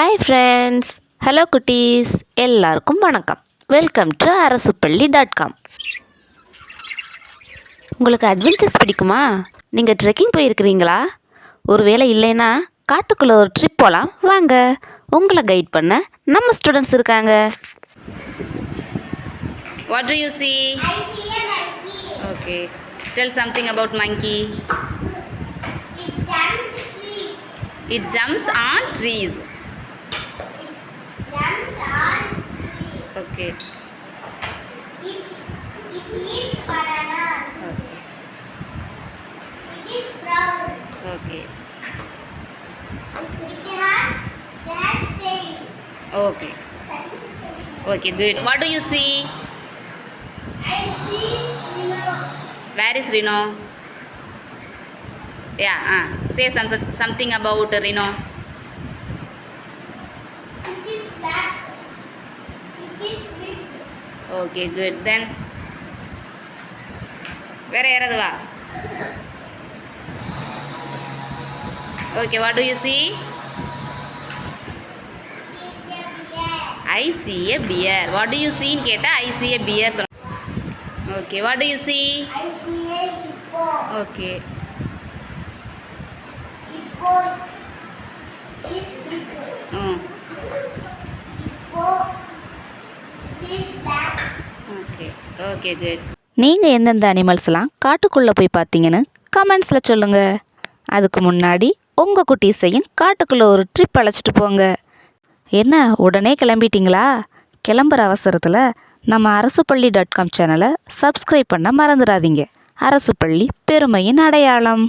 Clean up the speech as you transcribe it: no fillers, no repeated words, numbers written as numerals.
Hi friends, hello குட்டீஸ், எல்லாருக்கும் வணக்கம். Welcome to arasupalli.com. உங்களுக்கு அட்வென்ச்சர்ஸ் பிடிக்குமா? நீங்கள் ட்ரெக்கிங் போயிருக்கிறீங்களா? ஒருவேளை இல்லைன்னா காட்டுக்குள்ளே ஒரு ட்ரிப் போகலாம் வாங்க. உங்களை கைட் பண்ண நம்ம ஸ்டூடெண்ட்ஸ் இருக்காங்க. What do you see? I see a monkey. Okay. Tell something about monkey. It jumps It jumps on trees. trees. It jumps on trees. Okay. It eats bananas. Okay. It is brown. Okay. It has tail. Okay. Okay, good. What do you see? I see Where is Rhino? Yeah, say something about Rhino. it is black. It is big. Okay, good. Then வேற யாராவது வா. Okay, what do you see? It is a bear. I see a bear. What do you see? கேட்டா I see a bear. Okay, what do you see? I see a hippo. Okay. Hippo is big. Hippo is black. Okay. Okay, good. நீங்கள் எந்தெந்த அனிமல்ஸ்லாம் காட்டுக்குள்ளே போய் பார்த்தீங்கன்னு கமெண்ட்ஸில் சொல்லுங்கள். அதுக்கு முன்னாடி உங்கள் குட்டீஸையும் காட்டுக்குள்ளே ஒரு ட்ரிப் அழைச்சிட்டு போங்க. என்ன உடனே கிளம்பிட்டீங்களா? கிளம்புற அவசரத்தில் நம்ம arasupalli.com சேனலை சப்ஸ்கிரைப் பண்ண மறந்துடாதீங்க. அரசுப்பள்ளி பெருமையின் அடையாளம்.